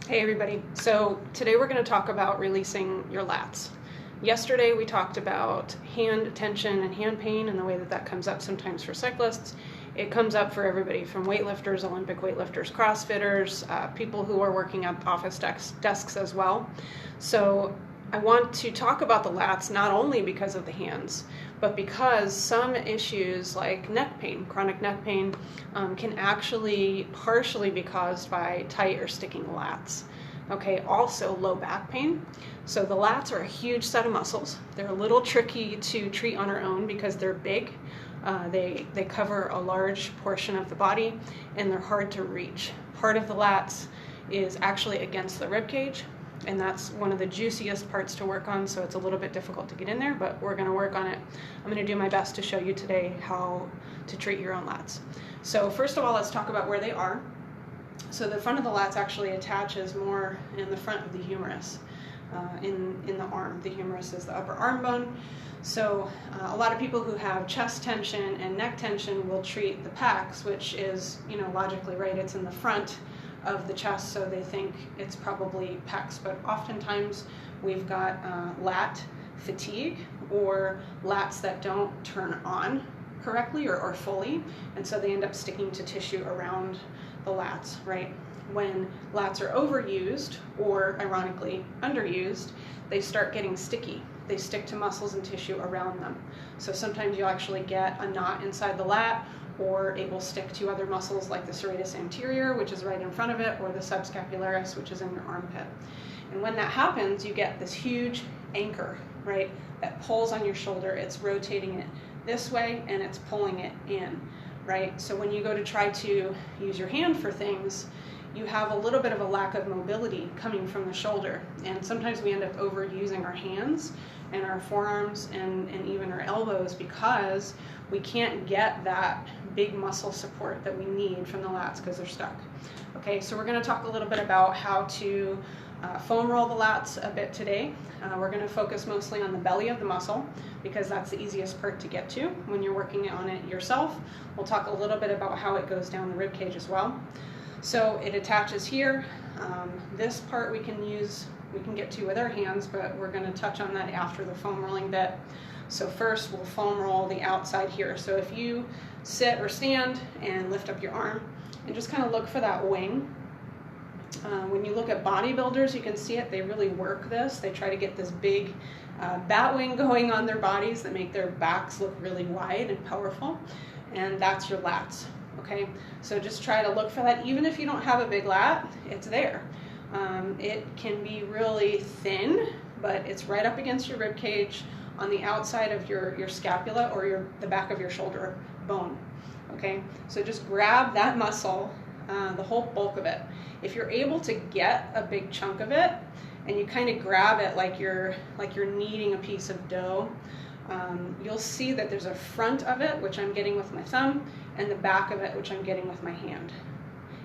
Hey everybody, so today we're going to talk about releasing your lats. Yesterday we talked about hand tension and hand pain and the way that comes up sometimes for cyclists. It comes up for everybody from weightlifters, Olympic weightlifters, CrossFitters, people who are working at office desks as well. So I want to talk about the lats not only because of the hands, but because some issues like neck pain, chronic neck pain, can actually partially be caused by tight or sticking lats. Okay, also low back pain. So the lats are a huge set of muscles. They're a little tricky to treat on our own because they're big. They cover a large portion of the body and they're hard to reach. Part of the lats is actually against the rib cage, and that's one of the juiciest parts to work on, so it's a little bit difficult to get in there, but we're going to work on it. I'm going to do my best to show you today how to treat your own lats. So first of all, let's talk about where they are. So the front of the lats actually attaches more in the front of the humerus, in the arm. The humerus is the upper arm bone. So a lot of people who have chest tension and neck tension will treat the pecs, which is, logically right, it's in the front of the chest, so they think it's probably pecs, but oftentimes we've got lat fatigue or lats that don't turn on correctly or fully, and so they end up sticking to tissue around the lats, right? When lats are overused or ironically underused, they start getting sticky. They stick to muscles and tissue around them. So sometimes you'll actually get a knot inside the lat, or it will stick to other muscles like the serratus anterior, which is right in front of it, or the subscapularis, which is in your armpit. And when that happens, you get this huge anchor, right, that pulls on your shoulder. It's rotating it this way and it's pulling it in, right? So when you go to try to use your hand for things, you have a little bit of a lack of mobility coming from the shoulder. And sometimes we end up overusing our hands and our forearms and even our elbows because we can't get that big muscle support that we need from the lats because they're stuck. Okay, so we're going to talk a little bit about how to foam roll the lats a bit today. We're going to focus mostly on the belly of the muscle because that's the easiest part to get to when you're working on it yourself. We'll talk a little bit about how it goes down the rib cage as well. So it attaches here. This part we can get to with our hands, but we're going to touch on that after the foam rolling bit. So first we'll foam roll the outside here. So if you sit or stand and lift up your arm and just kind of look for that wing. When you look at bodybuilders, you can see it. They really work this. They try to get this big bat wing going on their bodies that make their backs look really wide and powerful. And that's your lats. Okay, so just try to look for that. Even if you don't have a big lat, it's there. It can be really thin, but it's right up against your rib cage on the outside of your scapula or the back of your shoulder bone. Okay, so just grab that muscle, the whole bulk of it. If you're able to get a big chunk of it and you kind of grab it like you're kneading a piece of dough, you'll see that there's a front of it, which I'm getting with my thumb, and the back of it, which I'm getting with my hand.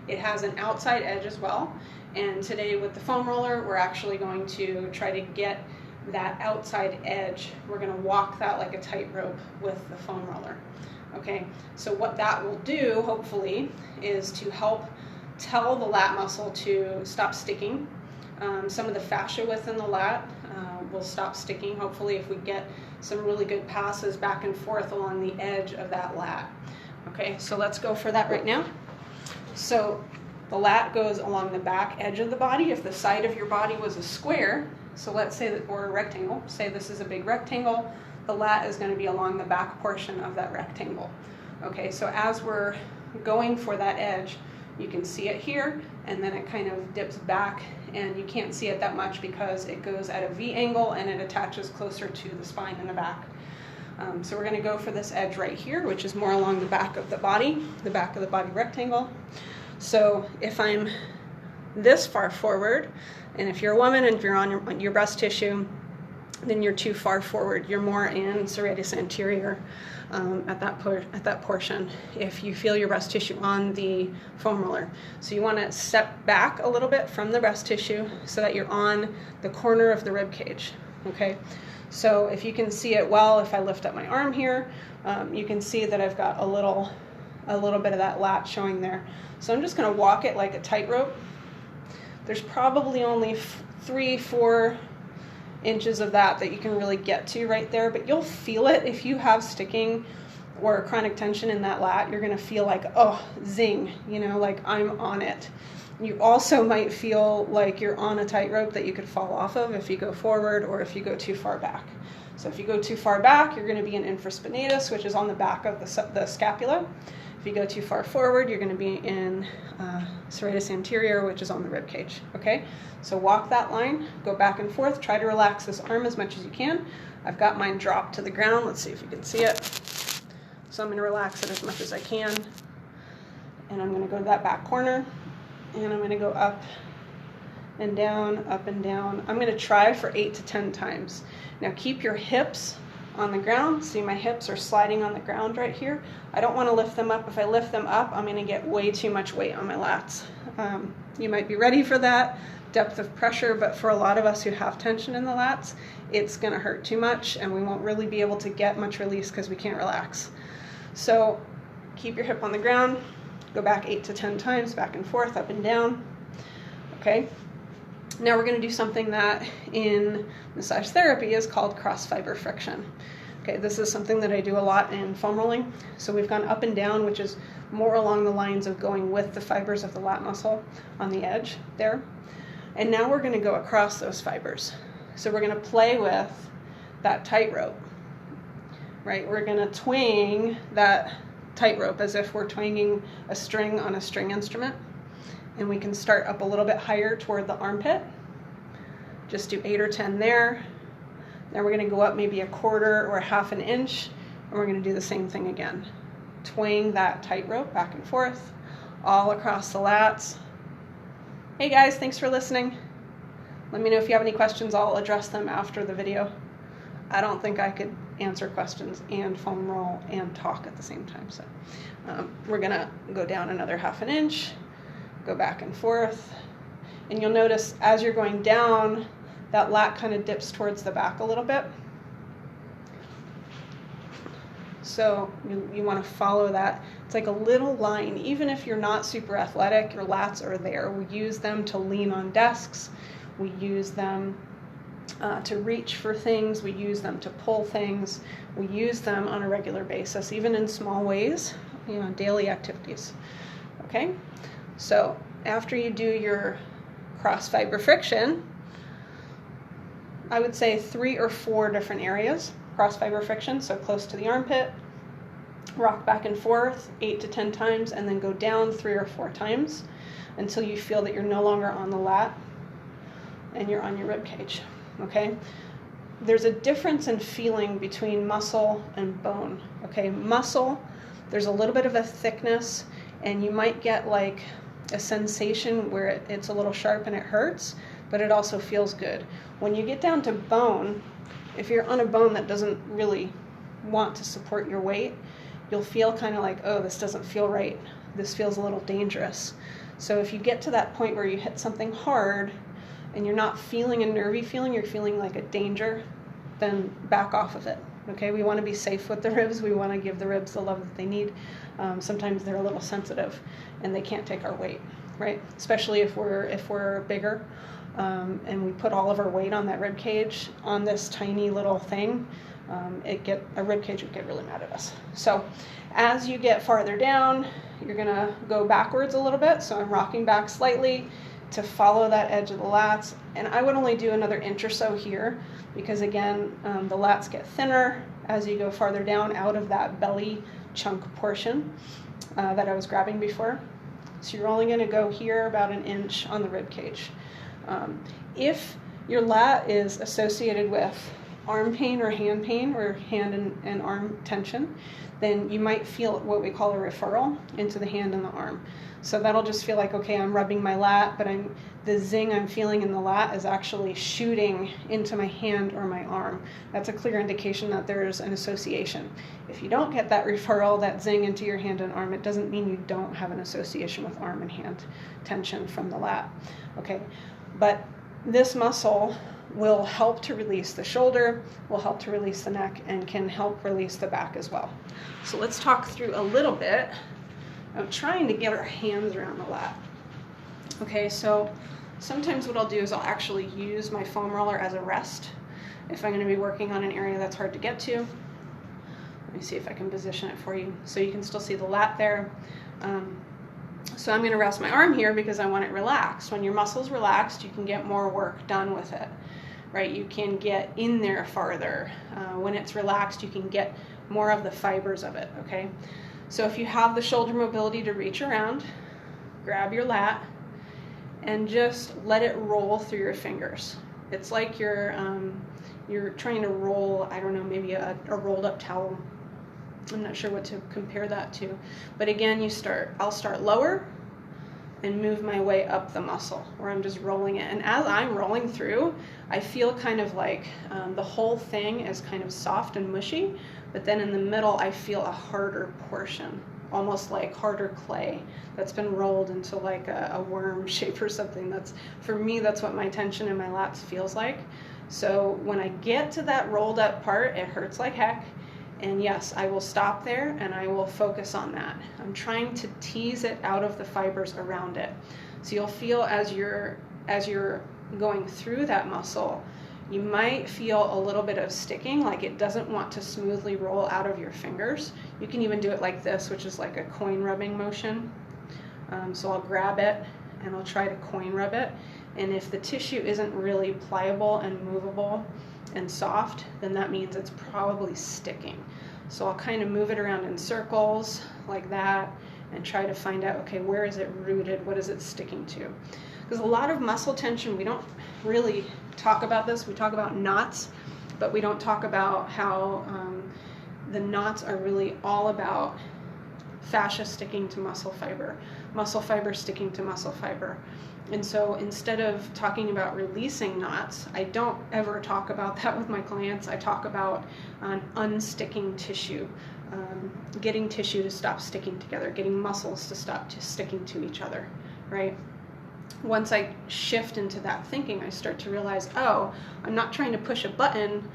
It has an outside edge as well, and today with the foam roller, we're actually going to try to get that outside edge. We're going to walk that like a tightrope with the foam roller. Okay, so what that will do, hopefully, is to help tell the lat muscle to stop sticking. Some of the fascia within the lat will stop sticking, hopefully, if we get some really good passes back and forth along the edge of that lat. Okay, so let's go for that right now. So the lat goes along the back edge of the body. If the side of your body was a square, so let's say that, or a rectangle, say this is a big rectangle, the lat is going to be along the back portion of that rectangle. Okay, so as we're going for that edge, you can see it here, and then it kind of dips back, and you can't see it that much because it goes at a V angle and it attaches closer to the spine in the back. So we're going to go for this edge right here, which is more along the back of the body rectangle. So if I'm this far forward, and if you're a woman and if you're on your breast tissue, then you're too far forward. You're more in serratus anterior at that portion if you feel your breast tissue on the foam roller. So you want to step back a little bit from the breast tissue so that you're on the corner of the rib cage. Okay, so if you can see it well, if I lift up my arm here, you can see that I've got a little bit of that lat showing there. So I'm just going to walk it like a tightrope. There's probably only 3-4 inches of that you can really get to right there, but you'll feel it. If you have sticking or chronic tension in that lat, you're going to feel like, oh, zing, you know, like I'm on it. You also might feel like you're on a tightrope that you could fall off of if you go forward or if you go too far back. So if you go too far back, you're going to be in infraspinatus, which is on the back of the scapula. If you go too far forward, you're going to be in serratus anterior, which is on the rib cage. Okay, so walk that line, go back and forth, try to relax this arm as much as you can. I've got mine dropped to the ground. Let's see if you can see it. So I'm going to relax it as much as I can, and I'm going to go to that back corner, and I'm going to go up and down, up and down. I'm going to try for 8 to 10 times. Now keep your hips on the ground. See, my hips are sliding on the ground right here. I don't want to lift them up. If I lift them up, I'm going to get way too much weight on my lats. You might be ready for that depth of pressure, but for a lot of us who have tension in the lats, it's going to hurt too much, and we won't really be able to get much release because we can't relax. So keep your hip on the ground, go back 8 to 10 times, back and forth, up and down. Okay. Now we're going to do something that in massage therapy is called cross fiber friction. Okay, this is something that I do a lot in foam rolling. So we've gone up and down, which is more along the lines of going with the fibers of the lat muscle on the edge there. And now we're going to go across those fibers. So we're going to play with that tightrope, right? We're going to twang that tightrope as if we're twanging a string on a string instrument. And we can start up a little bit higher toward the armpit. Just do 8 or 10 there. Then we're going to go up maybe a quarter or a half an inch, and we're going to do the same thing again. Twang that tightrope back and forth all across the lats. Hey guys, thanks for listening. Let me know if you have any questions. I'll address them after the video. I don't think I could answer questions and foam roll and talk at the same time. So we're going to go down another half an inch. Go back and forth, and you'll notice as you're going down, that lat kind of dips towards the back a little bit. So you want to follow that. It's like a little line. Even if you're not super athletic, your lats are there. We use them to lean on desks. We use them to reach for things. We use them to pull things. We use them on a regular basis, even in small ways, you know, daily activities. Okay? So after you do your cross fiber friction, I would say 3 or 4 different areas, cross fiber friction, so close to the armpit, rock back and forth 8 to 10 times, and then go down 3 or 4 times until you feel that you're no longer on the lat and you're on your rib cage, okay? There's a difference in feeling between muscle and bone, okay? Muscle, there's a little bit of a thickness, and you might get like a sensation where it's a little sharp and it hurts, but it also feels good. When you get down to bone, if you're on a bone that doesn't really want to support your weight, you'll feel kind of like, oh, this doesn't feel right. This feels a little dangerous. So if you get to that point where you hit something hard and you're not feeling a nervy feeling, you're feeling like a danger, then back off of it. Okay, we want to be safe with the ribs. We want to give the ribs the love that they need. Sometimes they're a little sensitive and they can't take our weight, right? Especially if we're bigger and we put all of our weight on that rib cage on this tiny little thing, a rib cage would get really mad at us. So as you get farther down, you're gonna go backwards a little bit. So I'm rocking back slightly to follow that edge of the lats, and I would only do another inch or so here because again, the lats get thinner as you go farther down out of that belly chunk portion that I was grabbing before. So you're only going to go here about an inch on the rib cage. If your lat is associated with arm pain or hand hand and arm tension, then you might feel what we call a referral into the hand and the arm. So that'll just feel like, okay, I'm rubbing my lat, but the zing I'm feeling in the lat is actually shooting into my hand or my arm. That's a clear indication that there's an association. If you don't get that referral, that zing into your hand and arm, it doesn't mean you don't have an association with arm and hand tension from the lat. Okay, but this muscle will help to release the shoulder, will help to release the neck, and can help release the back as well. So let's talk through a little bit of trying to get our hands around the lat. Okay, so sometimes what I'll do is I'll actually use my foam roller as a rest if I'm going to be working on an area that's hard to get to. Let me see if I can position it for you so you can still see the lat there. So I'm going to rest my arm here because I want it relaxed. When your muscle's relaxed, you can get more work done with it, right? You can get in there farther. When it's relaxed, you can get more of the fibers of it, okay? So if you have the shoulder mobility to reach around, grab your lat and just let it roll through your fingers. It's like you're trying to roll, I don't know, maybe a rolled up towel. I'm not sure what to compare that to. But again, I'll start lower and move my way up the muscle where I'm just rolling it. And as I'm rolling through, I feel kind of like the whole thing is kind of soft and mushy, but then in the middle, I feel a harder portion, almost like harder clay that's been rolled into like a worm shape or something. For me, that's what my tension in my lats feels like. So when I get to that rolled up part, it hurts like heck. And yes, I will stop there and I will focus on that. I'm trying to tease it out of the fibers around it. So you'll feel as you're going through that muscle, you might feel a little bit of sticking, like it doesn't want to smoothly roll out of your fingers. You can even do it like this, which is like a coin rubbing motion. So I'll grab it and I'll try to coin rub it. And if the tissue isn't really pliable and movable and soft, then that means it's probably sticking. So I'll kind of move it around in circles like that and try to find out, okay, where is it rooted? What is it sticking to? Because a lot of muscle tension, we don't really talk about this. We talk about knots, but we don't talk about how the knots are really all about fascia sticking to muscle fiber sticking to muscle fiber. And so instead of talking about releasing knots, I don't ever talk about that with my clients. I talk about unsticking tissue, getting tissue to stop sticking together, getting muscles to stop sticking to each other, right? Once I shift into that thinking, I start to realize, oh, I'm not trying to push a button,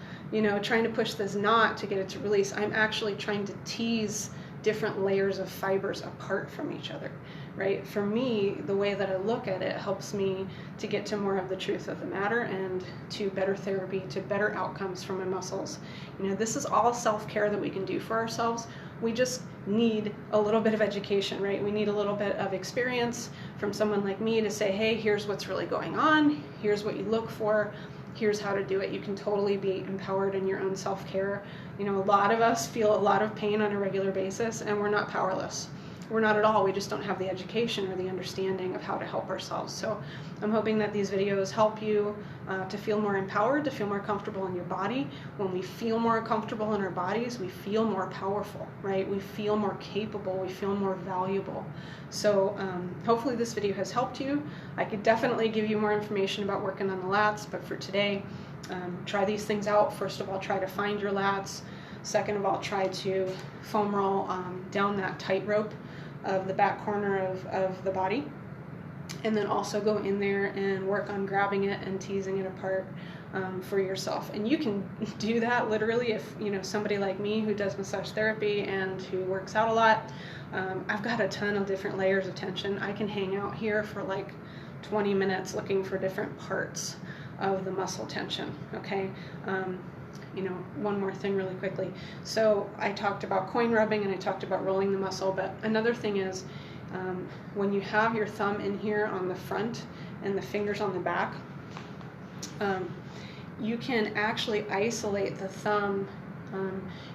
trying to push this knot to get it to release. I'm actually trying to tease different layers of fibers apart from each other, right? For me, the way that I look at it helps me to get to more of the truth of the matter and to better therapy, to better outcomes for my muscles. This is all self-care that we can do for ourselves. We just need a little bit of education, right? We need a little bit of experience from someone like me to say, hey, here's what's really going on. Here's what you look for. Here's how to do it. You can totally be empowered in your own self-care. A lot of us feel a lot of pain on a regular basis, and we're not powerless. We're not at all. We just don't have the education or the understanding of how to help ourselves. So I'm hoping that these videos help you to feel more empowered, to feel more comfortable in your body. When we feel more comfortable in our bodies, we feel more powerful, right? We feel more capable. We feel more valuable. So hopefully this video has helped you. I could definitely give you more information about working on the lats, but for today, try these things out. First of all, try to find your lats. Second of all, try to foam roll down that tightrope of the back corner of the body, and then also go in there and work on grabbing it and teasing it apart for yourself. And you can do that literally if somebody like me who does massage therapy and who works out a lot. I've got a ton of different layers of tension. I can hang out here for like 20 minutes looking for different parts of the muscle tension, okay? One more thing really quickly. So I talked about coin rubbing and I talked about rolling the muscle, but another thing is when you have your thumb in here on the front and the fingers on the back, you can actually isolate the thumb.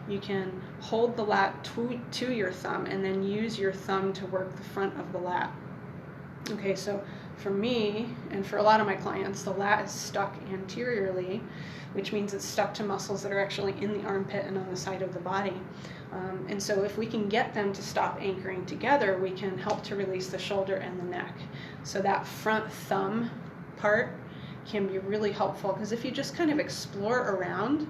You can hold the lat to your thumb and then use your thumb to work the front of the lat. Okay, so for me and for a lot of my clients, the lat is stuck anteriorly, which means it's stuck to muscles that are actually in the armpit and on the side of the body. And so if we can get them to stop anchoring together, we can help to release the shoulder and the neck. So that front thumb part can be really helpful, because if you just kind of explore around,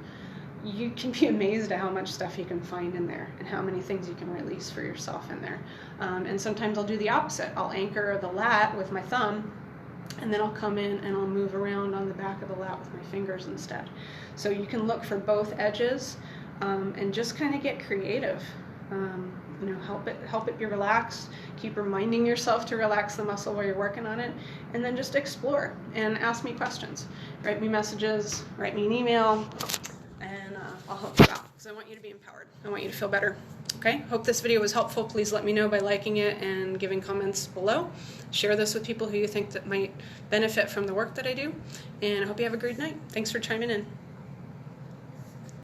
you can be amazed at how much stuff you can find in there and how many things you can release for yourself in there. And sometimes I'll do the opposite. I'll anchor the lat with my thumb, and then I'll come in and I'll move around on the back of the lat with my fingers instead. So you can look for both edges and just kind of get creative. help it be relaxed. Keep reminding yourself to relax the muscle while you're working on it, and then just explore and ask me questions. Write me messages, write me an email, and I'll help you out, because I want you to be empowered. I want you to feel better. Okay, hope this video was helpful. Please let me know by liking it and giving comments below. Share this with people who you think that might benefit from the work that I do, and I hope you have a great night. Thanks for chiming in.